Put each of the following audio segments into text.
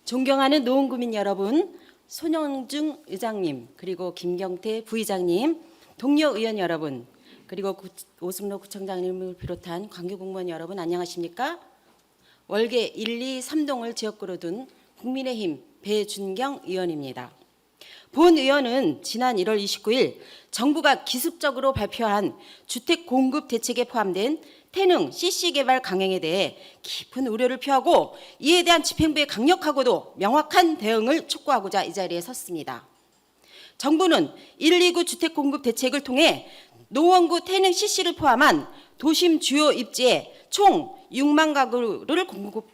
존경하는 노원구민 여러분, 손영중 의장님, 그리고 김경태 부의장님, 동료 의원 여러분, 그리고 오승로 구청장님을 비롯한 관계공무원 여러분 안녕하십니까? 월계 1, 2, 3동을 지역구로 둔 국민의힘 배준경 의원입니다. 본 의원은 지난 1월 29일 정부가 기습적으로 발표한 주택 공급 대책에 포함된 태릉 CC 개발 강행에 대해 깊은 우려를 표하고 이에 대한 집행부의 강력하고도 명확한 대응을 촉구하고자 이 자리에 섰습니다. 정부는 129 주택 공급 대책을 통해 노원구 태릉 CC를 포함한 도심 주요 입지에 총 6만 가구를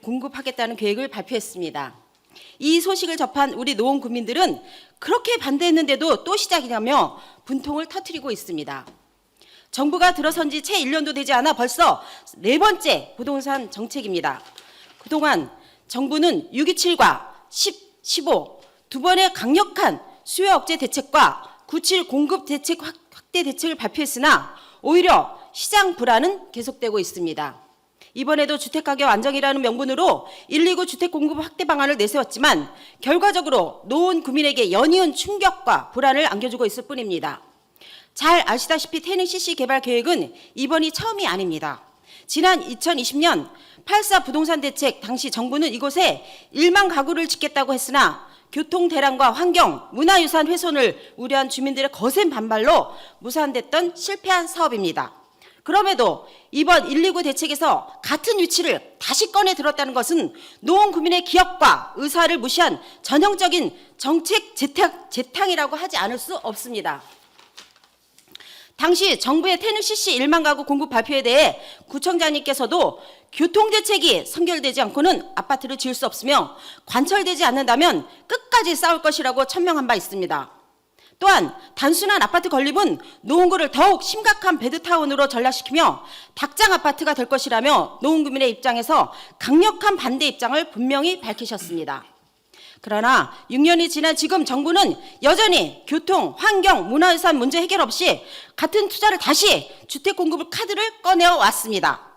공급하겠다는 계획을 발표했습니다. 이 소식을 접한 우리 노원 구민들은 그렇게 반대했는데도 또 시작이라며 분통을 터뜨리고 있습니다. 정부가 들어선 지 채 1년도 되지 않아 벌써 4번째 부동산 정책입니다. 그동안 정부는 6.27과 15 두 번의 강력한 수요 억제 대책과 97 공급 대책 확대 대책을 발표했으나 오히려 시장 불안은 계속되고 있습니다. 이번에도 주택가격 안정이라는 명분으로 129 주택 공급 확대 방안을 내세웠지만 결과적으로 노원 구민에게 연이은 충격과 불안을 안겨주고 있을 뿐입니다. 잘 아시다시피 태릉 CC 개발 계획은 이번이 처음이 아닙니다. 지난 2020년 8.4 부동산 대책 당시 정부는 이곳에 1만 가구를 짓겠다고 했으나 교통 대란과 환경, 문화유산 훼손을 우려한 주민들의 거센 반발로 무산됐던 실패한 사업입니다. 그럼에도 이번 129 대책에서 같은 위치를 다시 꺼내 들었다는 것은 노원 구민의 기억과 의사를 무시한 전형적인 정책 재탕이라고 하지 않을 수 없습니다. 당시 정부의 태릉 CC 1만 가구 공급 발표에 대해 구청장님께서도 교통대책이 선결되지 않고는 아파트를 지을 수 없으며 관철되지 않는다면 끝까지 싸울 것이라고 천명한 바 있습니다. 또한 단순한 아파트 건립은 노원구를 더욱 심각한 배드타운으로 전락시키며 닭장 아파트가 될 것이라며 노원구민의 입장에서 강력한 반대 입장을 분명히 밝히셨습니다. 그러나 6년이 지난 지금 정부는 여전히 교통, 환경, 문화유산 문제 해결 없이 같은 투자를 다시 주택 공급 카드를 꺼내어 왔습니다.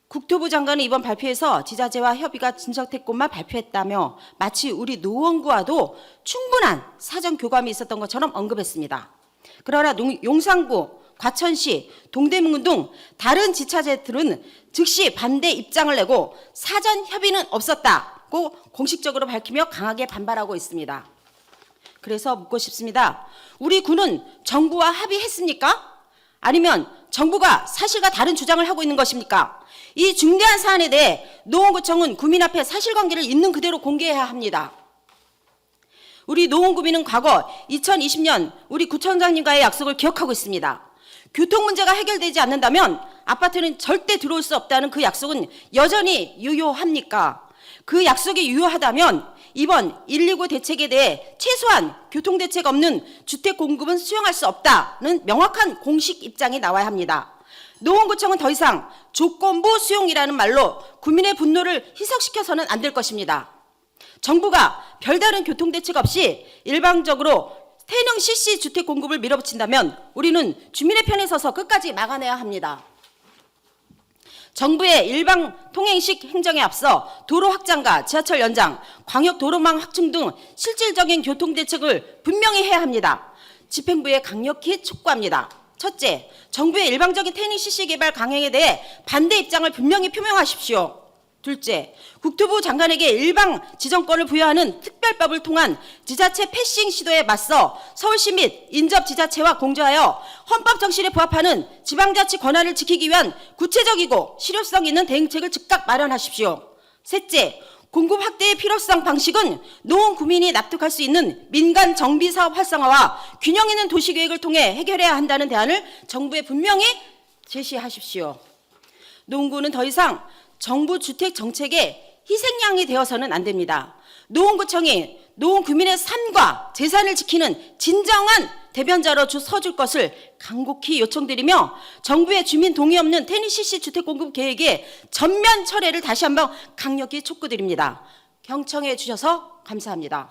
국토부 장관은 이번 발표에서 지자체와 협의가 진척됐건만 발표했다며 마치 우리 노원구와도 충분한 사전 교감이 있었던 것처럼 언급했습니다. 그러나 용산구, 과천시, 동대문 등 다른 지자체들은 즉시 반대 입장을 내고 사전 협의는 없었다고 공식적으로 밝히며 강하게 반발하고 있습니다. 그래서 묻고 싶습니다. 우리 구는 정부와 합의했습니까? 아니면 정부가 사실과 다른 주장을 하고 있는 것입니까? 이 중대한 사안에 대해 노원구청은 구민 앞에 사실관계를 있는 그대로 공개해야 합니다. 우리 노원구민은 과거 2020년 우리 구청장님과의 약속을 기억하고 있습니다. 교통 문제가 해결되지 않는다면 아파트는 절대 들어올 수 없다는 그 약속은 여전히 유효합니까? 그 약속이 유효하다면 이번 129 대책에 대해 최소한 교통대책 없는 주택 공급은 수용할 수 없다는 명확한 공식 입장이 나와야 합니다. 노원구청은 더 이상 조건부 수용이라는 말로 국민의 분노를 희석시켜서는 안 될 것입니다. 정부가 별다른 교통대책 없이 일방적으로 태릉 CC 주택 공급을 밀어붙인다면 우리는 주민의 편에 서서 끝까지 막아내야 합니다. 정부의 일방 통행식 행정에 앞서 도로 확장과 지하철 연장, 광역 도로망 확충 등 실질적인 교통대책을 분명히 해야 합니다. 집행부에 강력히 촉구합니다. 첫째, 정부의 일방적인 태릉 CC 개발 강행에 대해 반대 입장을 분명히 표명하십시오. 둘째, 국토부 장관에게 일방 지정권을 부여하는 특별법을 통한 지자체 패싱 시도에 맞서 서울시 및 인접지자체와 공조하여 헌법 정신에 부합하는 지방자치 권한을 지키기 위한 구체적이고 실효성 있는 대응책을 즉각 마련하십시오. 셋째, 공급 확대의 필요성 방식은 노원 구민이 납득할 수 있는 민간 정비 사업 활성화와 균형 있는 도시계획을 통해 해결해야 한다는 대안을 정부에 분명히 제시하십시오. 노원구는 더 이상 정부 주택 정책의 희생양이 되어서는 안 됩니다. 노원구청이 노원 구민의 삶과 재산을 지키는 진정한 대변자로 서줄 것을 간곡히 요청드리며 정부의 주민 동의 없는 태릉 CC 주택 공급 계획의 전면 철회를 다시 한번 강력히 촉구드립니다. 경청해 주셔서 감사합니다.